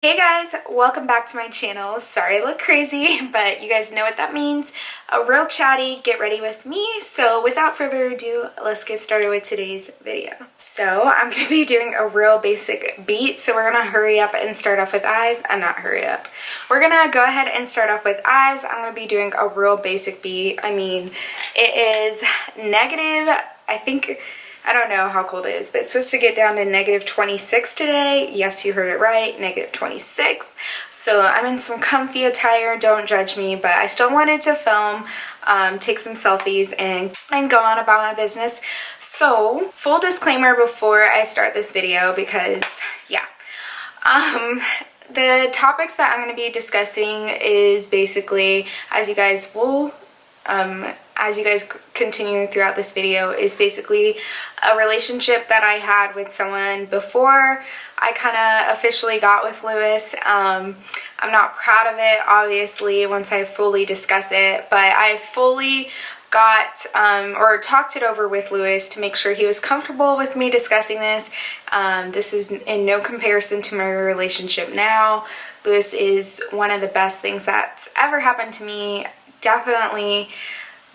Hey guys, welcome back to my channel. Sorry I look crazy, but you guys know what that means. A real chatty, get ready with me. So without further ado, let's get started with today's video. So I'm going to be doing a real basic beat. So we're going to hurry up and start off with eyes. Not hurry up. We're going to go ahead and start off with eyes. I'm going to be doing a real basic beat. I mean, it is negative, I don't know how cold it is, but it's supposed to get down to negative 26 today. Yes, you heard it right, negative 26. So I'm in some comfy attire, don't judge me, but I still wanted to film, take some selfies, and go on about my business. So, full disclaimer before I start this video because, yeah. The topics that I'm going to be discussing is basically, as you guys continue throughout this video, is basically a relationship that I had with someone before I kind of officially got with Lewis. I'm not proud of it, obviously, once I fully discuss it, but I fully got or talked it over with Lewis to make sure he was comfortable with me discussing this. This is in no comparison to my relationship now. Lewis is one of the best things that's ever happened to me. Definitely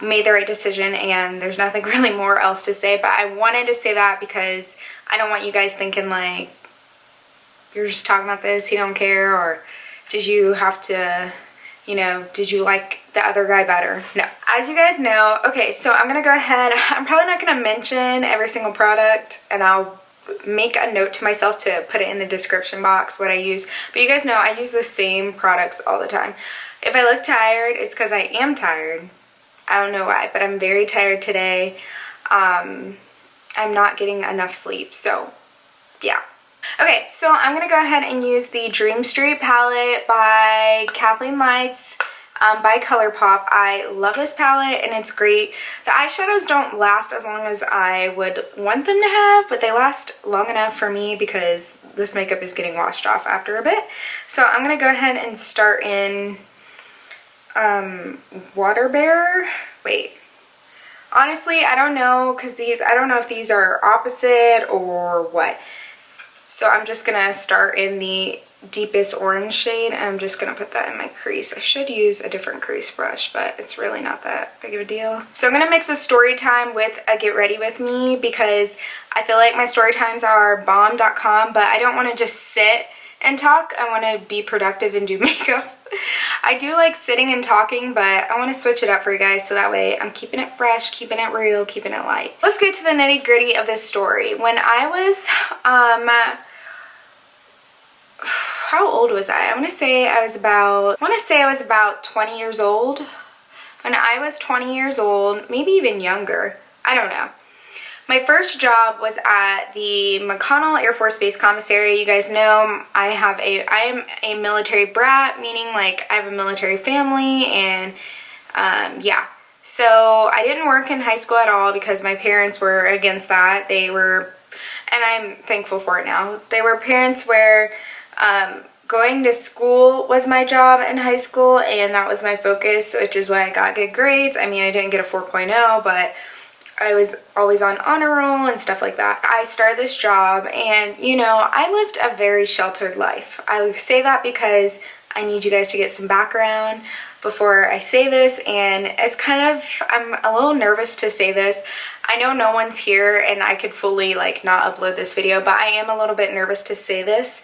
made the right decision, and there's nothing really more else to say, but I wanted to say that because I don't want you guys thinking like you're just talking about this, he don't care, or did you have to, you know, did you like the other guy better? No. As you guys know, okay, so I'm gonna go ahead, I'm probably not gonna mention every single product, and I'll make a note to myself to put it in the description box what I use, but you guys know I use the same products all the time. If I look tired, it's because I am tired. I don't know why, but I'm very tired today. I'm not getting enough sleep, so yeah. Okay, so I'm going to go ahead and use the Dream Street palette by Kathleen Lights by ColourPop. I love this palette and it's great. The eyeshadows don't last as long as I would want them to have, but they last long enough for me because this makeup is getting washed off after a bit. So I'm going to go ahead and start in Water Bear. Wait, honestly I don't know, because I don't know if these are opposite or what, so I'm just gonna start in the deepest orange shade. I'm just gonna put that in my crease. I should use a different crease brush, but it's really not that big of a deal. So I'm gonna mix a story time with a get ready with me because I feel like my story times are bomb.com, but I don't want to just sit and talk. I want to be productive and do makeup. I do like sitting and talking, but I want to switch it up for you guys so that way I'm keeping it fresh, keeping it real, keeping it light. Let's get to the nitty gritty of this story. When I was, how old was I? I want to say I was about 20 years old. When I was 20 years old, maybe even younger, I don't know. My first job was at the McConnell Air Force Base Commissary. You guys know I am a military brat, meaning like I have a military family, and yeah. So I didn't work in high school at all because my parents were against that. They were, and I'm thankful for it now. They were parents where going to school was my job in high school, and that was my focus, which is why I got good grades. I mean, I didn't get a 4.0, but I was always on honor roll and stuff like that. I started this job and, you know, I lived a very sheltered life. I say that because I need you guys to get some background before I say this, and it's kind of, I'm a little nervous to say this. I know no one's here and I could fully like not upload this video, but I am a little bit nervous to say this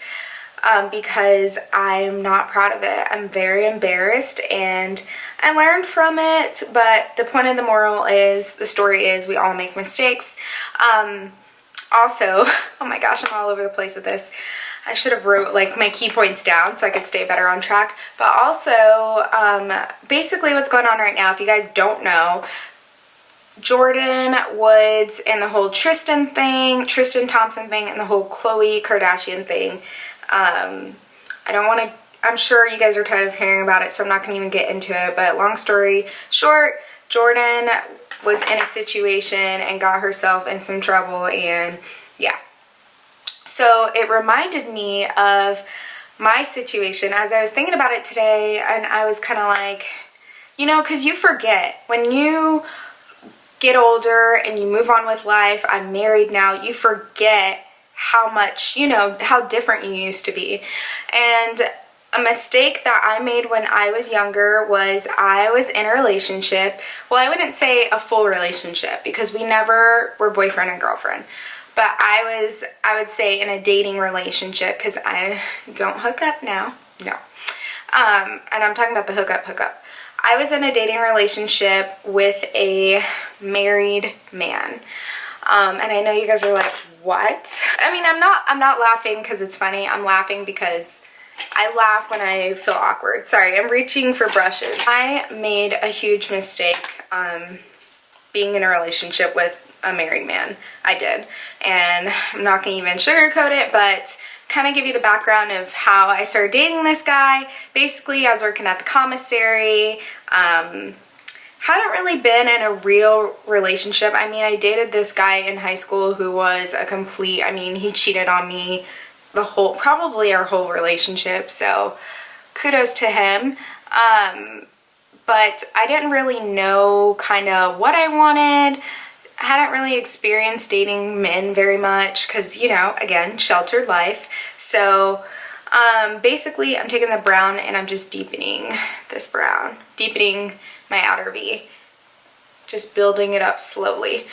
because I'm not proud of it. I'm very embarrassed and I learned from it, but the point of the moral is, the story is, we all make mistakes. Also, oh my gosh, I'm all over the place with this. I should have wrote like my key points down so I could stay better on track. But also, basically what's going on right now, if you guys don't know, Jordan Woods and the whole Tristan Thompson thing and the whole Khloe Kardashian thing. I'm sure you guys are tired of hearing about it, so I'm not going to even get into it, but long story short, Jordan was in a situation and got herself in some trouble, and yeah. So it reminded me of my situation as I was thinking about it today, and I was kind of like, you know, because you forget when you get older and you move on with life. I'm married now. You forget how much, you know, how different you used to be. And a mistake that I made when I was younger was I was in a relationship. Well, I wouldn't say a full relationship because we never were boyfriend and girlfriend. But I would say in a dating relationship, because I don't hook up now. No. And I'm talking about the hookup. I was in a dating relationship with a married man. And I know you guys are like, what? I mean, I'm not laughing because it's funny. I'm laughing because I laugh when I feel awkward. Sorry, I'm reaching for brushes. I made a huge mistake being in a relationship with a married man. I did. And I'm not going to even sugarcoat it, but kind of give you the background of how I started dating this guy. Basically, I was working at the commissary. Hadn't really been in a real relationship. I mean, I dated this guy in high school who was a complete, I mean, he cheated on me probably our whole relationship, so kudos to him. But I didn't really know kind of what I wanted. I hadn't really experienced dating men very much because, you know, again, sheltered life. So basically I'm taking the brown and I'm just deepening this brown, deepening my outer V, just building it up slowly.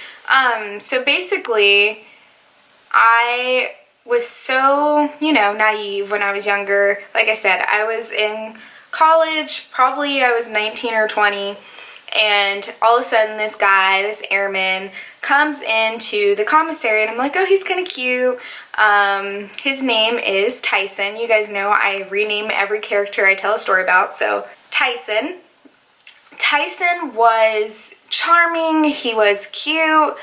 So basically I was so, you know, naive when I was younger. Like I said, I was in college, probably I was 19 or 20, and all of a sudden this guy, this airman, comes into the commissary and I'm like, oh, he's kind of cute. His name is Tyson. You guys know I rename every character I tell a story about, so Tyson. Tyson was charming, he was cute,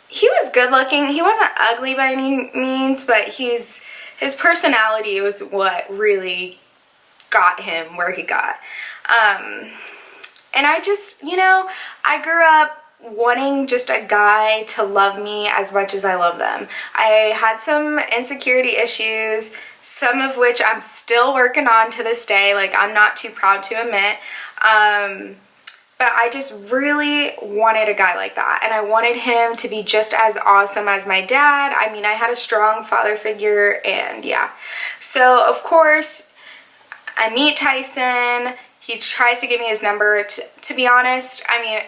he was good looking. He wasn't ugly by any means, but his personality was what really got him where he got. And I just, you know, I grew up wanting just a guy to love me as much as I love them. I had some insecurity issues, some of which I'm still working on to this day. Like, I'm not too proud to admit. But I just really wanted a guy like that, and I wanted him to be just as awesome as my dad. I mean, I had a strong father figure, and yeah. So, of course, I meet Tyson. He tries to give me his number. To be honest, I mean,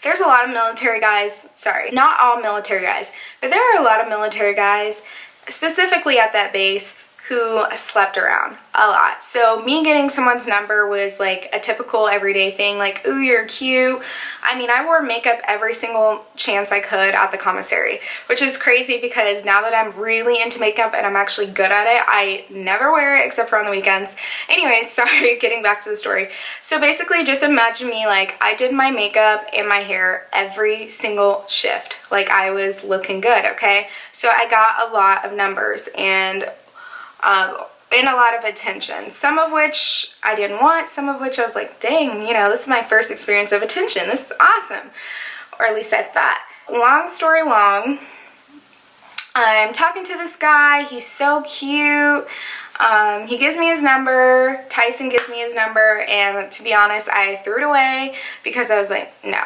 there's a lot of military guys. Sorry, not all military guys, but there are a lot of military guys, specifically at that base, who slept around a lot. So me getting someone's number was like a typical everyday thing, like, ooh, you're cute. I mean, I wore makeup every single chance I could at the commissary, which is crazy because now that I'm really into makeup and I'm actually good at it, I never wear it except for on the weekends. Anyways, sorry, getting back to the story. So basically just imagine me, like, I did my makeup and my hair every single shift. Like, I was looking good, okay? So I got a lot of numbers and a lot of attention, some of which I didn't want, some of which I was like, dang, you know, this is my first experience of attention. This is awesome. Or at least I thought. Long story long, I'm talking to this guy. He's so cute. He gives me his number. Tyson gives me his number. And to be honest, I threw it away because I was like, no.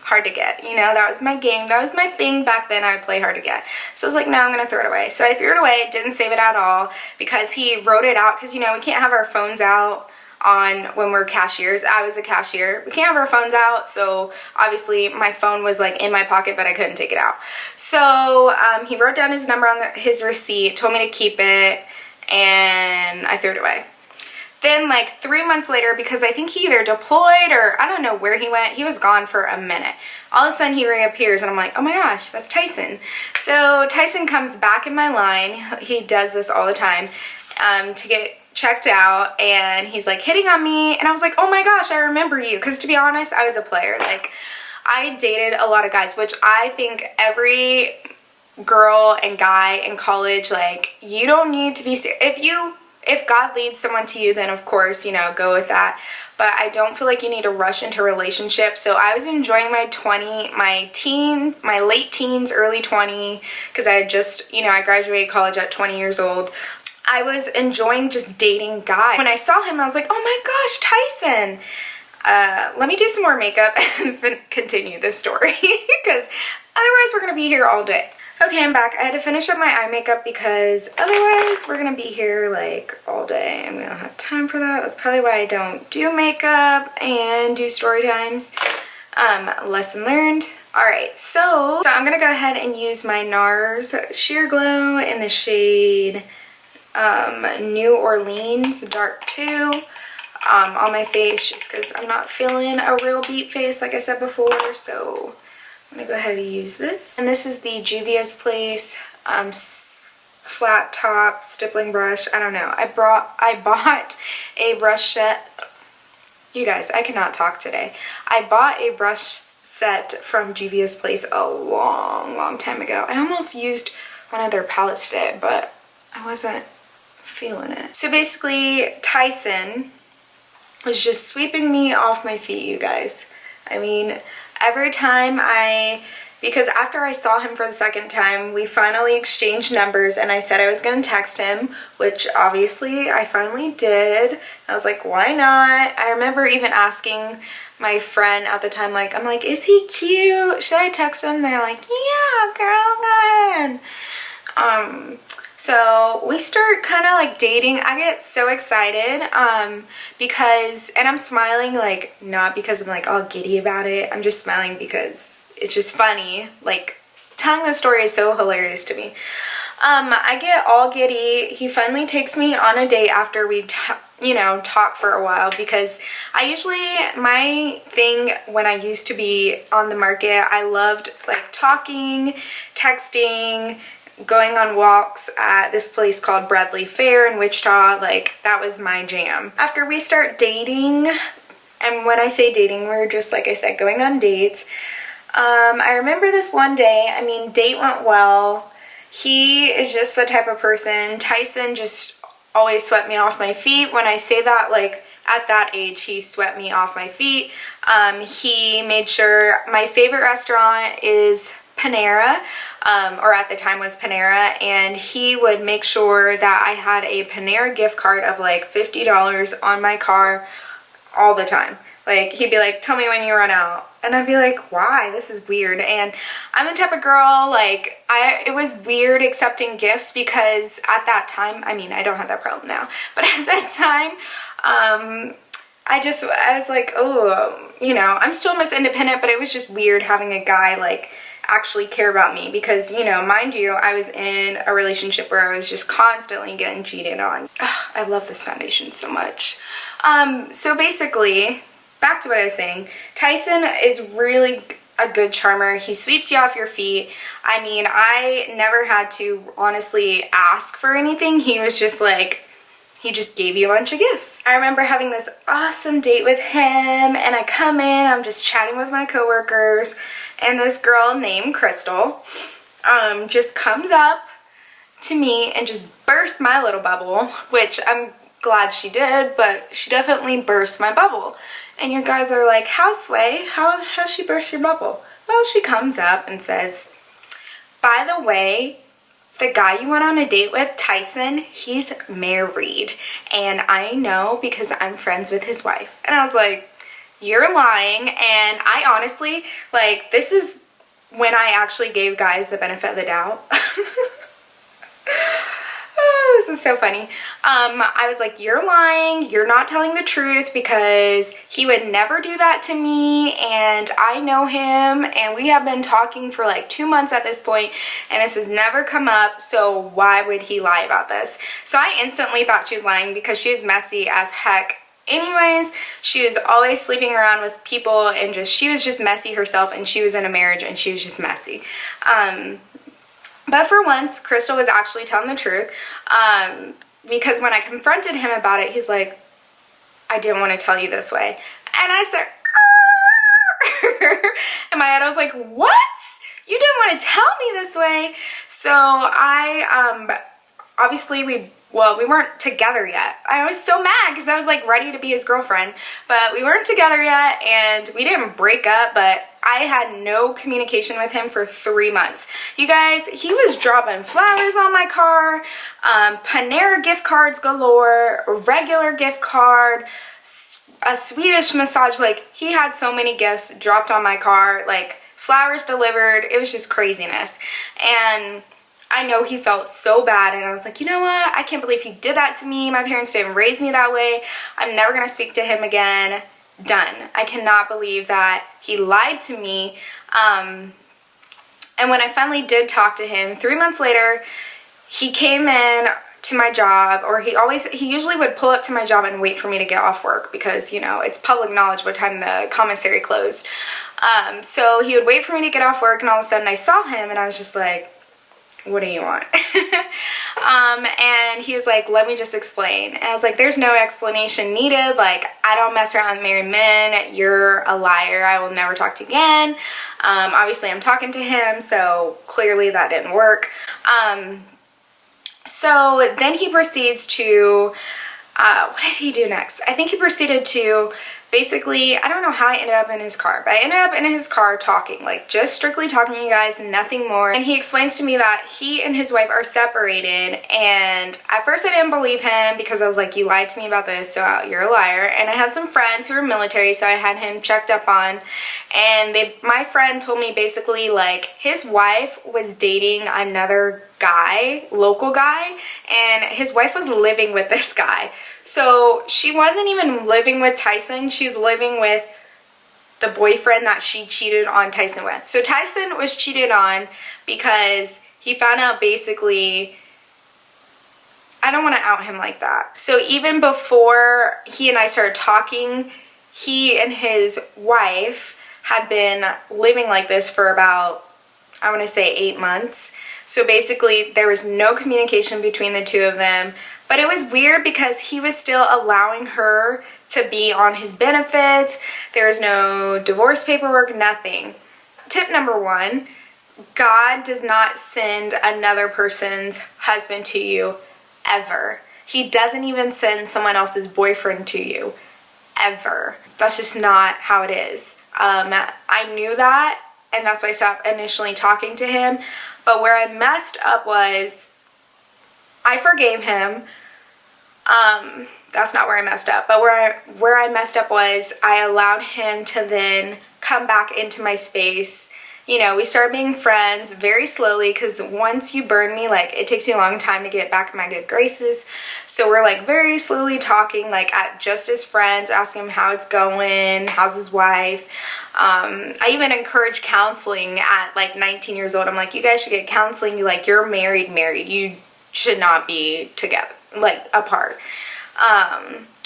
Hard to get, you know, that was my game, that was my thing back then. I would play hard to get, so I was like, no, I'm gonna throw it away. So I threw it away, didn't save it at all, because he wrote it out, because, you know, we can't have our phones out on when we're cashiers. I was a cashier, we can't have our phones out, so obviously my phone was like in my pocket, but I couldn't take it out. So he wrote down his number on his receipt, told me to keep it, and I threw it away. Then like 3 months later, because I think he either deployed or I don't know where he went, he was gone for a minute. All of a sudden he reappears and I'm like, oh my gosh, that's Tyson. So Tyson comes back in my line. He does this all the time to get checked out, and he's like hitting on me, and I was like, oh my gosh, I remember you. Because to be honest, I was a player. Like, I dated a lot of guys, which I think every girl and guy in college, like, you don't need to be if God leads someone to you, then of course, you know, go with that. But I don't feel like you need to rush into a relationship. So I was enjoying my late teens, early 20, because I had just, you know, I graduated college at 20 years old. I was enjoying just dating guys. When I saw him, I was like, oh my gosh, Tyson. Let me do some more makeup and continue this story, because otherwise we're going to be here all day. Okay, I'm back. I had to finish up my eye makeup because otherwise we're gonna be here like all day and we don't have time for that. That's probably why I don't do makeup and do story times. Lesson learned. Alright, so I'm gonna go ahead and use my NARS Sheer Glow in the shade New Orleans Dark 2 on my face, just because I'm not feeling a real beat face like I said before, so I'm gonna go ahead and use this. And this is the Juvia's Place flat top stippling brush. I don't know. I bought a brush set. You guys, I cannot talk today. I bought a brush set from Juvia's Place a long time ago. I almost used one of their palettes today, but I wasn't feeling it. So basically, Tyson was just sweeping me off my feet, you guys. I mean, every time because after I saw him for the second time, we finally exchanged numbers and I said I was gonna text him, which obviously I finally did. I was like, why not? I remember even asking my friend at the time, I'm like, is he cute? Should I text him? They're like, yeah, girl, go ahead. So we start kind of like dating. I get so excited because, and I'm smiling not because I'm like all giddy about it. I'm just smiling because it's just funny. Like, telling the story is so hilarious to me. I get all giddy. He finally takes me on a date after we talk for a while, because my thing when I used to be on the market, I loved talking, texting, going on walks at this place called Bradley Fair in Wichita. That was my jam. After we start dating, and when I say dating, we're just, like I said, going on dates. I remember this one day, date went well. He is just the type of person, Tyson just always swept me off my feet. When I say that, at that age, he swept me off my feet. He made sure, my favorite restaurant is Panera, or at the time was Panera, and he would make sure that I had a Panera gift card of $50 on my car all the time. He'd be like, tell me when you run out. And I'd be like, why? This is weird. And I'm the type of girl, it was weird accepting gifts because at that time, I don't have that problem now, but at that time, I was like, oh, I'm still Miss Independent, but it was just weird having a guy, actually care about me because, mind you, I was in a relationship where I was just constantly getting cheated on. Ugh, I love this foundation so much. So basically, back to what I was saying, Tyson is really a good charmer. He sweeps you off your feet. I never had to honestly ask for anything. He was just he just gave you a bunch of gifts. I remember having this awesome date with him, and I come in, I'm just chatting with my coworkers, and this girl named Crystal just comes up to me and just burst my little bubble, which I'm glad she did, but she definitely burst my bubble. And you guys are like, how sway? How she burst your bubble? Well, she comes up and says, by the way, the guy you went on a date with, Tyson, he's married. And I know because I'm friends with his wife. And I was like, you're lying. And I honestly, this is when I actually gave guys the benefit of the doubt. Oh, this is so funny. I was like, you're lying. You're not telling the truth because he would never do that to me. And I know him. And we have been talking for 2 months at this point, and this has never come up. So why would he lie about this? So I instantly thought she was lying because she's messy as heck. Anyways, she was always sleeping around with people, and she was just messy herself, and she was in a marriage and she was just messy. But for once, Crystal was actually telling the truth, because when I confronted him about it, he's like, I didn't want to tell you this way. And I said, in my head, I was like, what? You didn't want to tell me this way? So obviously we weren't together yet. I was so mad because I was ready to be his girlfriend, but we weren't together yet, and we didn't break up, but I had no communication with him for 3 months. You guys, he was dropping flowers on my car, Panera gift cards galore, a regular gift card, a Swedish massage. He had so many gifts dropped on my car, flowers delivered. It was just craziness. And I know he felt so bad, and I was like, you know what? I can't believe he did that to me. My parents didn't raise me that way. I'm never gonna speak to him again. Done. I cannot believe that he lied to me. And when I finally did talk to him, 3 months later, he came in to my job, or he usually would pull up to my job and wait for me to get off work because, you know, it's public knowledge what time the commissary closed. So he would wait for me to get off work, and all of a sudden I saw him and I was just like, what do you want? And he was like, let me just explain. And I was like, there's no explanation needed. Like, I don't mess around with married men. You're a liar. I will never talk to you again. Obviously I'm talking to him, so clearly that didn't work. So then he proceeds to, what did he do next? I think he proceeded to basically, I don't know how I ended up in his car, but I ended up in his car talking, like just strictly talking to you guys, nothing more. And he explains to me that he and his wife are separated, and at first I didn't believe him because I was like, you lied to me about this, so you're a liar. And I had some friends who were military, so I had him checked up on, and my friend told me basically like his wife was dating another guy, local guy, and his wife was living with this guy. So she wasn't even living with Tyson, she's living with the boyfriend that she cheated on Tyson with. So Tyson was cheated on because he found out basically, I don't want to out him like that. So even before he and I started talking, he and his wife had been living like this for about, I want to say 8 months. So basically there was no communication between the two of them. But it was weird because he was still allowing her to be on his benefits. There was no divorce paperwork, nothing. Tip number 1, God does not send another person's husband to you, ever. He doesn't even send someone else's boyfriend to you, ever. That's just not how it is. I knew that, and that's why I stopped initially talking to him. But where I messed up was, I forgave him. That's not where I messed up, but where I messed up was I allowed him to then come back into my space. You know, we started being friends very slowly, because once you burn me, like, it takes you a long time to get back in my good graces. So we're like very slowly talking, like just as friends, asking him how it's going, how's his wife. I even encourage counseling at like 19 years old. I'm like, you guys should get counseling. Like, you're married. You should not be together, like apart.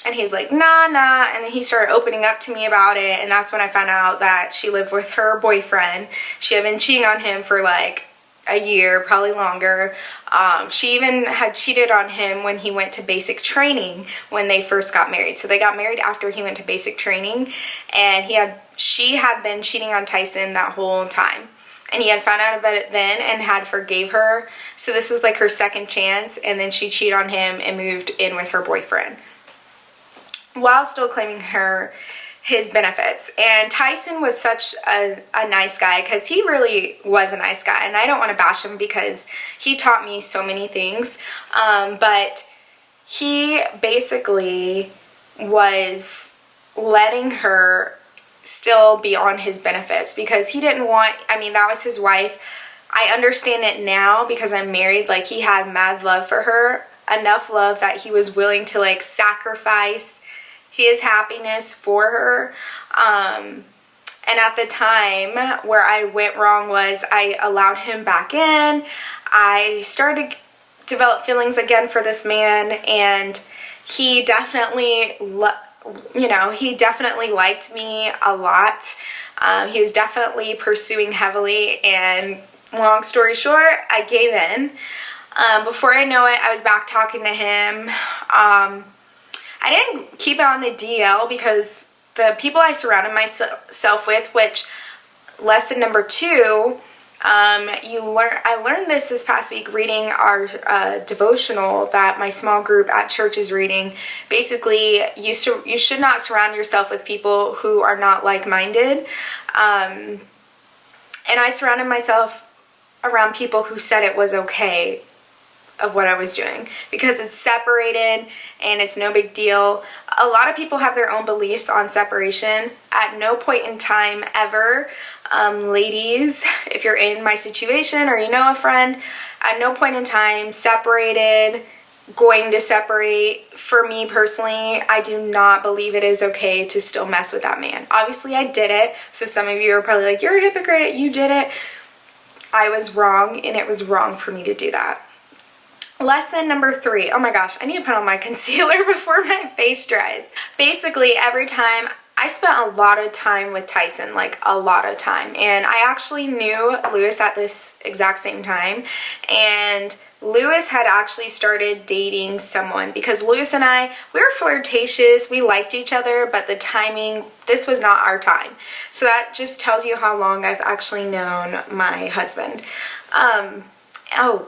And he was like, nah. And then he started opening up to me about it. And that's when I found out that she lived with her boyfriend. She had been cheating on him for like a year, probably longer. She even had cheated on him when he went to basic training when they first got married. So they got married after he went to basic training. And she had been cheating on Tyson that whole time. And he had found out about it then and had forgave her. So this was like her second chance, and then she cheated on him and moved in with her boyfriend while still claiming his benefits. And Tyson was such a nice guy, because he really was a nice guy, and I don't want to bash him because he taught me so many things. But he basically was letting her still be on his benefits because he didn't want, I mean, that was his wife. I understand it now because I'm married. Like, he had mad love for her, enough love that he was willing to like sacrifice his happiness for her. And at the time where I went wrong was I allowed him back in. I started to develop feelings again for this man, and he definitely he definitely liked me a lot. He was definitely pursuing heavily, and long story short, I gave in. Before I know it, I was back talking to him. I didn't keep it on the DL because the people I surrounded myself with, which lesson number 2, I learned this past week reading our devotional that my small group at church is reading. Basically, you should not surround yourself with people who are not like-minded. And I surrounded myself around people who said it was okay of what I was doing because it's separated and it's no big deal. A lot of people have their own beliefs on separation. At no point in time ever Ladies, if you're in my situation or you know a friend, at no point in time separated, going to separate. For me personally, I do not believe it is okay to still mess with that man. Obviously I did it, so some of you are probably like, you're a hypocrite, you did it. I was wrong, and it was wrong for me to do that. Lesson number 3. Oh my gosh, I need to put on my concealer before my face dries. Basically, every time, I spent a lot of time with Tyson, like a lot of time, and I actually knew Lewis at this exact same time, and Lewis had actually started dating someone, because Lewis and I, we were flirtatious, we liked each other, but the timing, this was not our time. So that just tells you how long I've actually known my husband. Oh,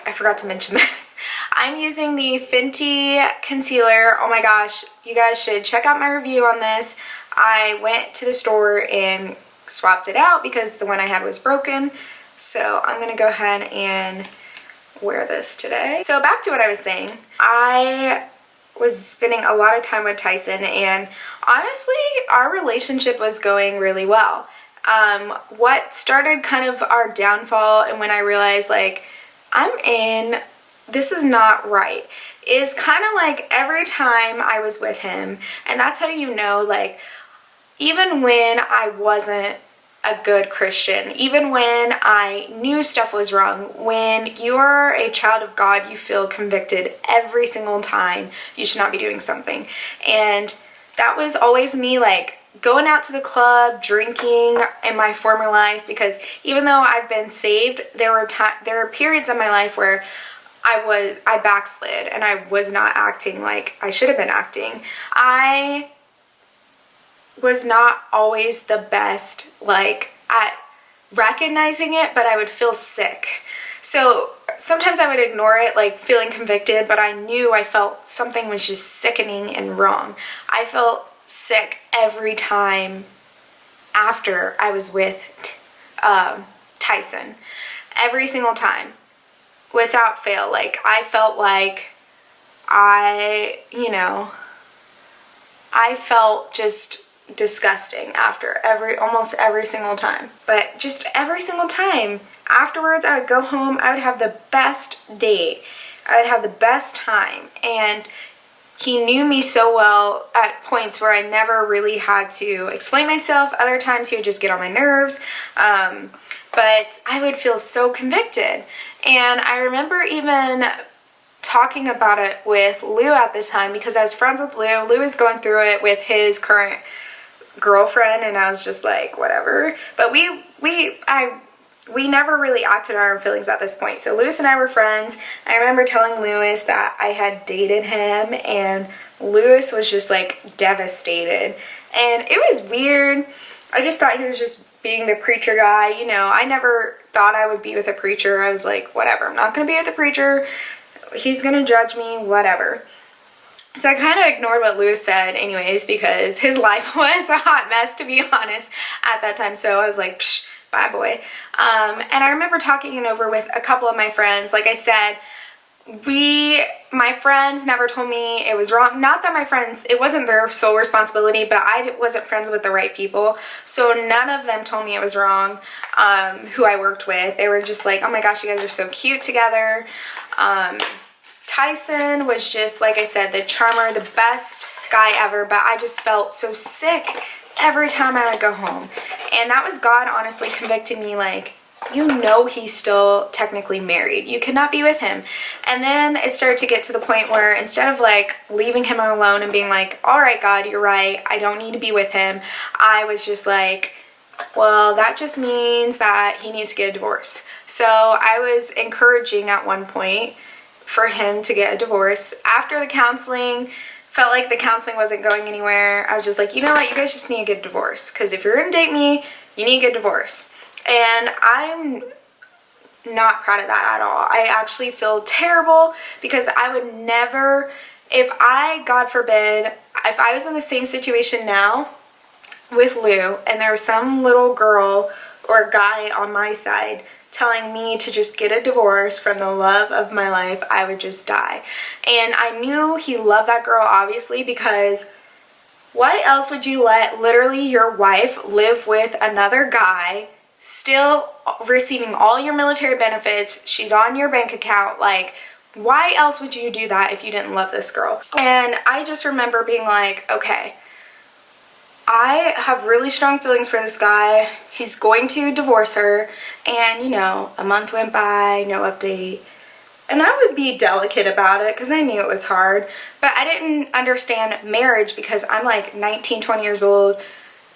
I forgot to mention this. I'm using the Fenty concealer. Oh my gosh, you guys should check out my review on this. I went to the store and swapped it out because the one I had was broken. So I'm gonna go ahead and wear this today. So back to what I was saying. I was spending a lot of time with Tyson, and honestly, our relationship was going really well. What started kind of our downfall, and when I realized like, this is not right, is kind of like every time I was with him, and that's how you know, like, even when I wasn't a good Christian, even when I knew stuff was wrong, when you're a child of God, you feel convicted every single time you should not be doing something. And that was always me, like, going out to the club, drinking in my former life, because even though I've been saved, there were periods in my life where I backslid and I was not acting like I should have been acting. I was not always the best, like, at recognizing it, but I would feel sick. So sometimes I would ignore it, like feeling convicted, but I knew I felt something was just sickening and wrong. I felt sick every time after I was with Tyson. Every single time, without fail. Like, I felt like I felt just disgusting after almost every single time. But just every single time afterwards, I would go home, I would have the best day, I would have the best time. And he knew me so well at points where I never really had to explain myself. Other times he would just get on my nerves, but I would feel so convicted. And I remember even talking about it with Lou at the time, because I was friends with Lou. Lou was going through it with his current girlfriend, and I was just like, whatever. But we never really acted on our feelings at this point. So Lewis and I were friends. I remember telling Lewis that I had dated him, and Lewis was just like devastated. And it was weird. I just thought he was just being the preacher guy. You know, I never thought I would be with a preacher. I was like, whatever, I'm not gonna be with a preacher. He's gonna judge me, whatever. So I kind of ignored what Lewis said anyways, because his life was a hot mess, to be honest, at that time. So I was like, psh, bye boy. And I remember talking it over with a couple of my friends. Like I said, my friends never told me it was wrong. Not that my friends, it wasn't their sole responsibility, but I wasn't friends with the right people. So none of them told me it was wrong, who I worked with. They were just like, oh my gosh, you guys are so cute together. Tyson was just, like I said, the charmer, the best guy ever, but I just felt so sick every time I would go home. And that was God honestly convicting me, like, you know he's still technically married. You cannot be with him. And then it started to get to the point where instead of like leaving him alone and being like, all right, God, you're right, I don't need to be with him, I was just like, well, that just means that he needs to get a divorce. So I was encouraging at one point for him to get a divorce. After the counseling, felt like the counseling wasn't going anywhere. I was just like, you know what, you guys just need to get a divorce, because if you're gonna date me, you need to get a divorce. And I'm not proud of that at all. I actually feel terrible, because I would never, God forbid, if I was in the same situation now with Lou and there was some little girl or guy on my side telling me to just get a divorce from the love of my life, I would just die. And I knew he loved that girl, obviously, because Why else would you let literally your wife live with another guy, still receiving all your military benefits? She's on your bank account. Like, why else would you do that if you didn't love this girl? And I just remember being like, okay, I have really strong feelings for this guy. He's going to divorce her. And, you know, a month went by, no update. And I would be delicate about it because I knew it was hard. But I didn't understand marriage because I'm like 19, 20 years old.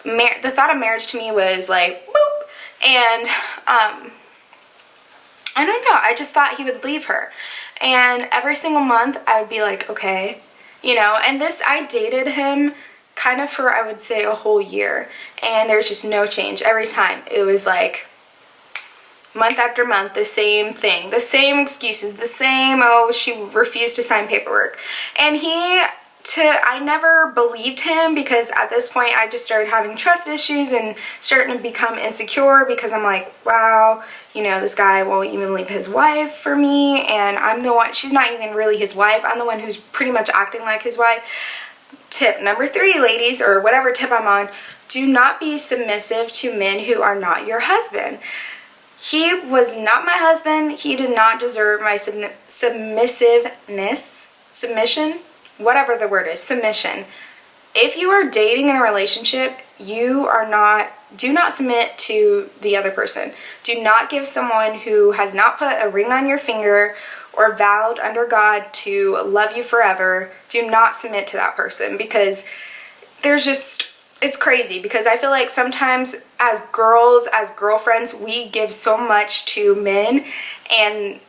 The thought of marriage to me was like, boop. And I don't know. I just thought he would leave her. And every single month I would be like, okay, you know. And this, I dated him kind of for, I would say, a whole year. And there's just no change. Every time it was like, month after month, the same thing, the same excuses, the same, oh, she refused to sign paperwork. And I never believed him because at this point I just started having trust issues and starting to become insecure because I'm like, wow, you know, this guy won't even leave his wife for me, and I'm the one, she's not even really his wife, I'm the one who's pretty much acting like his wife. Tip number 3, ladies, or whatever tip I'm on, do not be submissive to men who are not your husband. He was not my husband. He did not deserve my submission, whatever the word is, submission. If you are dating in a relationship, do not submit to the other person. Do not give someone who has not put a ring on your finger or vowed under God to love you forever, do not submit to that person, because it's crazy, because I feel like sometimes as girls, as girlfriends, we give so much to men, and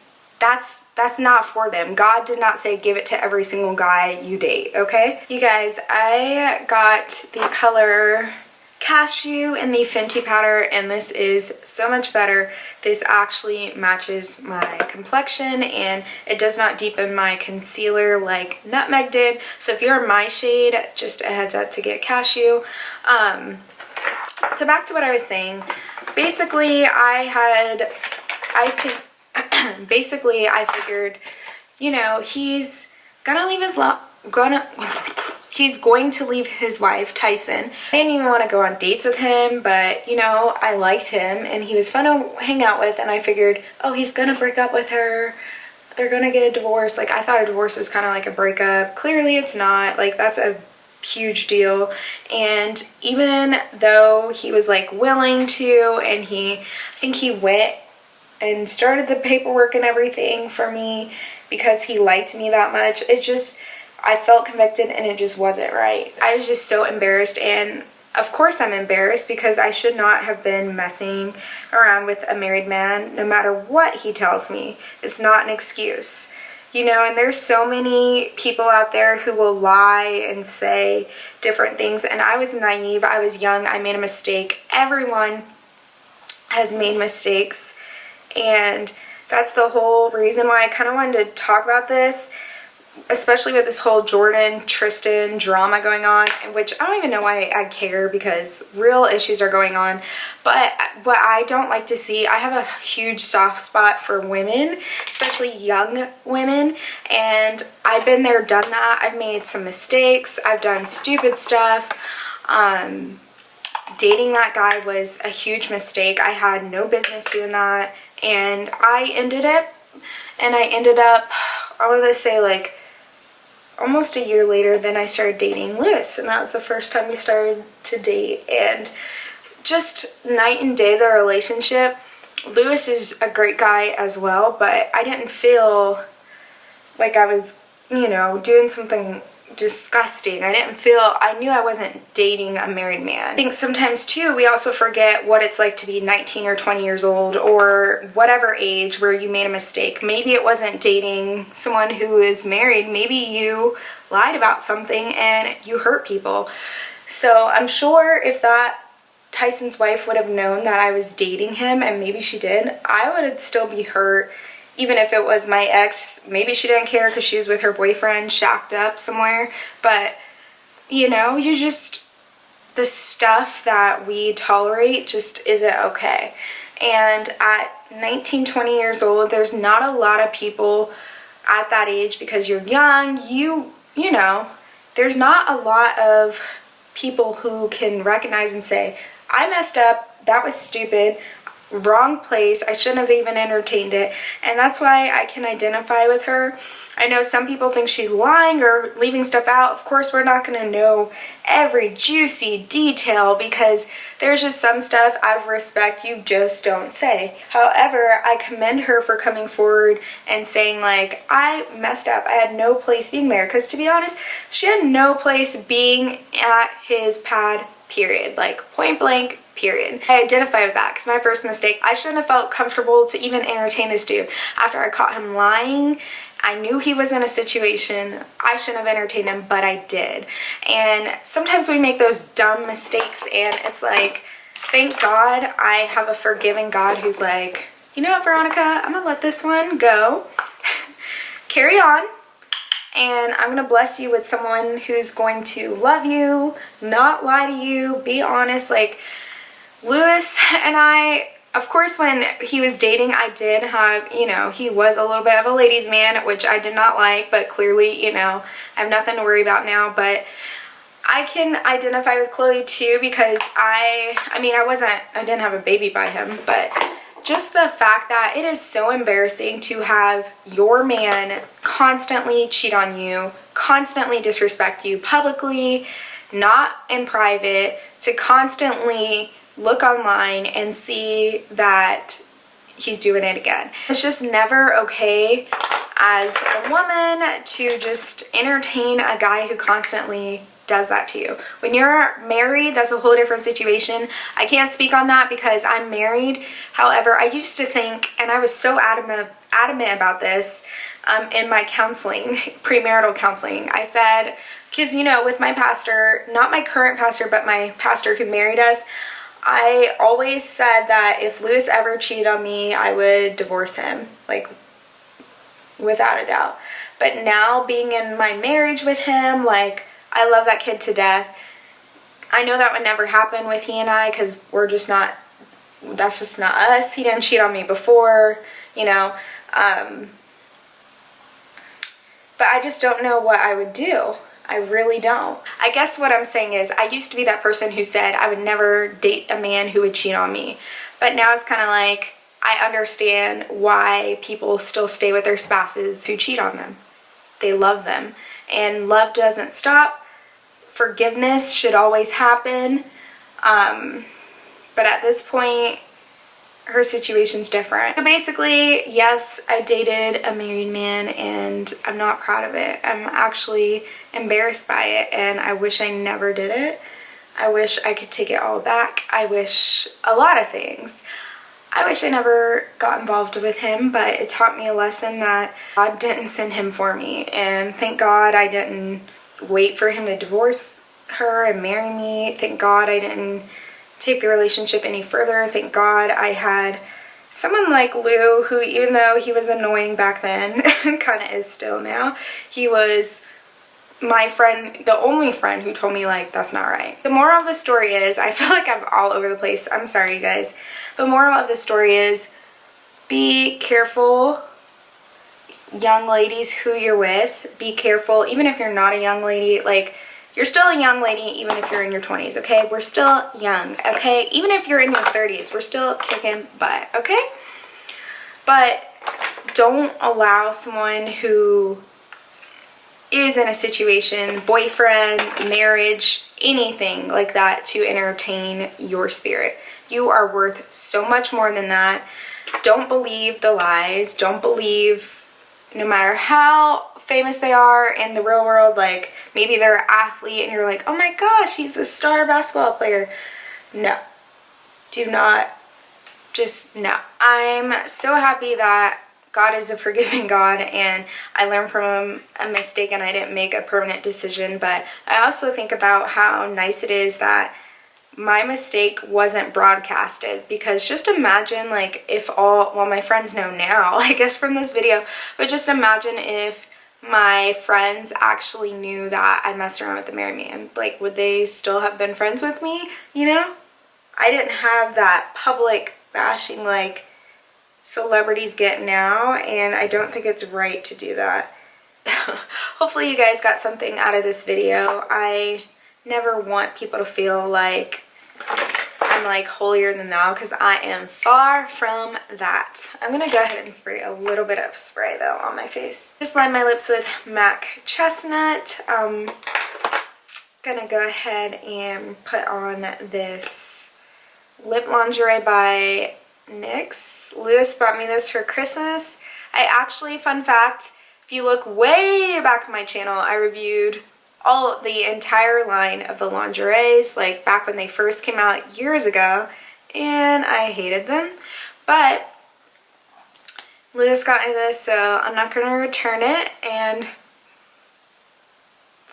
that's not for them. God did not say give it to every single guy you date, okay? You guys, I got the color Cashew in the Fenty powder, and this is so much better. This actually matches my complexion, and it does not deepen my concealer like Nutmeg did. So if you're my shade, just a heads up to get Cashew. So back to what I was saying. Basically, I figured, you know, he's going to leave his wife, Tyson. I didn't even want to go on dates with him, but, you know, I liked him and he was fun to hang out with, and I figured, oh, he's gonna break up with her. They're gonna get a divorce. Like, I thought a divorce was kind of like a breakup. Clearly it's not. Like, that's a huge deal. And even though he was like willing to, and I think he went and started the paperwork and everything for me because he liked me that much, I felt convicted and it just wasn't right. I was just so embarrassed, and of course I'm embarrassed because I should not have been messing around with a married man no matter what he tells me. It's not an excuse. You know, and there's so many people out there who will lie and say different things, and I was naive, I was young, I made a mistake. Everyone has made mistakes, and that's the whole reason why I kind of wanted to talk about this, especially with this whole Jordan Tristan drama going on, which I don't even know why I care, because real issues are going on. But what I don't like to see, I have a huge soft spot for women, especially young women, and I've been there, done that. I've made some mistakes, I've done stupid stuff. Dating that guy was a huge mistake. I had no business doing that, and I ended up, I want to say like almost a year later, then I started dating Lewis, and that was the first time we started to date. And just night and day, the relationship. Lewis is a great guy as well, but I didn't feel like I was, you know, doing something disgusting. I knew I wasn't dating a married man. I think sometimes too, we also forget what it's like to be 19 or 20 years old, or whatever age where you made a mistake. Maybe it wasn't dating someone who is married. Maybe you lied about something and you hurt people. So I'm sure if that Tyson's wife would have known that I was dating him, and maybe she did, I would still be hurt. Even if it was my ex, maybe she didn't care because she was with her boyfriend, shacked up somewhere. But, you know, the stuff that we tolerate just isn't okay. And at 19, 20 years old, there's not a lot of people at that age, because you're young, you know, there's not a lot of people who can recognize and say, I messed up, that was stupid, wrong place, I shouldn't have even entertained it. And that's why I can identify with her. I know some people think she's lying or leaving stuff out. Of course, we're not going to know every juicy detail because there's just some stuff out of respect you just don't say. However, I commend her for coming forward and saying, like, I messed up. I had no place being there. Because to be honest, she had no place being at his pad, period. Like, point blank, period. I identify with that because my first mistake, I shouldn't have felt comfortable to even entertain this dude. After I caught him lying, I knew he was in a situation. I shouldn't have entertained him, but I did. And sometimes we make those dumb mistakes, and it's like, thank God I have a forgiving God who's like, you know what, Veronica, I'm gonna let this one go. Carry on. And I'm gonna bless you with someone who's going to love you, not lie to you, be honest. Like, Lewis and I, of course, when he was dating, I did have, you know, he was a little bit of a ladies' man, which I did not like, but clearly, you know, I have nothing to worry about now. But I can identify with Chloe too, because I didn't have a baby by him, but just the fact that it is so embarrassing to have your man constantly cheat on you, constantly disrespect you publicly, not in private, to constantly look online and see that he's doing it again. It's just never okay as a woman to just entertain a guy who constantly does that to you. When you're married, that's a whole different situation. I can't speak on that because I'm married. However, I used to think, and I was so adamant about this in my counseling, premarital counseling. I said, because, you know, with my pastor, not my current pastor, but my pastor who married us, I always said that if Lewis ever cheated on me, I would divorce him, like, without a doubt. But now, being in my marriage with him, like, I love that kid to death. I know that would never happen with he and I, because we're just not, that's just not us. He didn't cheat on me before, you know, but I just don't know what I would do. I really don't. I guess what I'm saying is, I used to be that person who said I would never date a man who would cheat on me. But now it's kind of like, I understand why people still stay with their spouses who cheat on them. They love them. And love doesn't stop. Forgiveness should always happen. But at this point, her situation's different. So basically, yes, I dated a married man and I'm not proud of it. I'm actually embarrassed by it, and I wish I never did it. I wish I could take it all back. I wish a lot of things. I wish I never got involved with him, but it taught me a lesson that God didn't send him for me. And thank God I didn't wait for him to divorce her and marry me. Thank God I didn't take the relationship any further. Thank God I had someone like Lou, who, even though he was annoying back then, kind of is still now, he was my friend, the only friend who told me, like, that's not right. The moral of the story is, I feel like I'm all over the place. I'm sorry, you guys. The moral of the story is, be careful, young ladies, who you're with. Be careful, even if you're not a young lady. Like, you're still a young lady even if you're in your 20s, okay? We're still young, okay? Even if you're in your 30s, we're still kicking butt, okay? But don't allow someone who is in a situation, boyfriend, marriage, anything like that, to entertain your spirit. You are worth so much more than that. Don't believe the lies. Don't believe, no matter how famous they are in the real world, like maybe they're an athlete and you're like, oh my gosh, he's the star basketball player. No. Do not. Just no. I'm so happy that God is a forgiving God, and I learned from a mistake and I didn't make a permanent decision. But I also think about how nice it is that my mistake wasn't broadcasted, because just imagine, like, if all, well, my friends know now, I guess, from this video, but just imagine if my friends actually knew that I messed around with the married man. Like, would they still have been friends with me, you know? I didn't have that public bashing like celebrities get now, and I don't think it's right to do that. Hopefully you guys got something out of this video. I never want people to feel like I'm like holier than thou, because I am far from that. I'm gonna go ahead and spray a little bit of spray though on my face. Just line my lips with MAC Chestnut. Gonna go ahead and put on this lip lingerie by NYX. Lewis bought me this for Christmas. I actually, fun fact, if you look way back on my channel, I reviewed the entire line of the lingeries, like back when they first came out years ago, and I hated them. But Lewis got me this, so I'm not gonna return it, and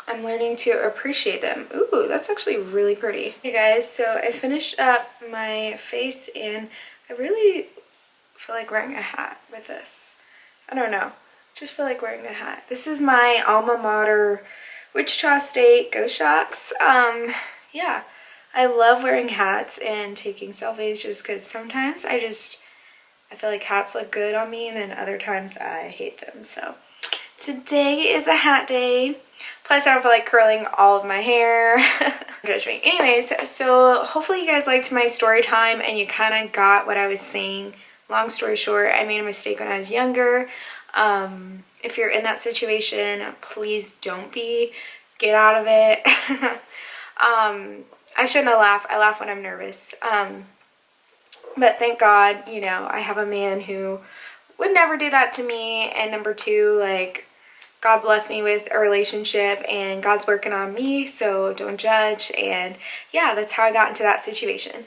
I'm learning to appreciate them. Ooh, that's actually really pretty. Hey guys, so I finished up my face and I really feel like wearing a hat with this. I don't know, just feel like wearing a hat. This is my alma mater, Wichita State, Go Shocks. Yeah, I love wearing hats and taking selfies just because sometimes I feel like hats look good on me, and then other times I hate them. So today is a hat day. Plus I don't feel like curling all of my hair. Judge me. Anyways, so hopefully you guys liked my story time and you kind of got what I was saying. Long story short, I made a mistake when I was younger. If you're in that situation, please don't be. Get out of it. I shouldn't have laughed. I laugh when I'm nervous. But thank God, you know, I have a man who would never do that to me. And number two, like, God bless me with a relationship and God's working on me, so don't judge. And yeah, that's how I got into that situation.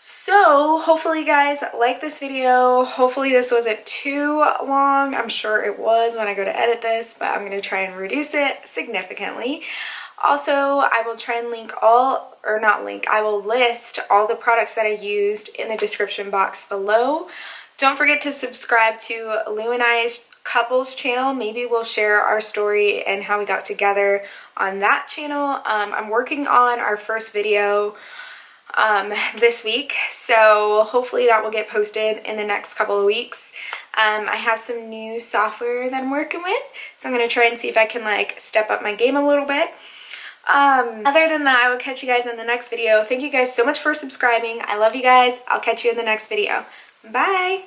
So hopefully you guys like this video. Hopefully this wasn't too long. I'm sure it was when I go to edit this, but I'm going to try and reduce it significantly. Also, I will try and I will list all the products that I used in the description box below. Don't forget to subscribe to Lou and I's couples channel. Maybe we'll share our story and how we got together on that channel. I'm working on our first video this week, so hopefully that will get posted in the next couple of weeks. I have some new software that I'm working with, so I'm going to try and see if I can like step up my game a little bit. Other than that, I will catch you guys in the next video. Thank you guys so much for subscribing. I love you guys. I'll catch you in the next video. Bye!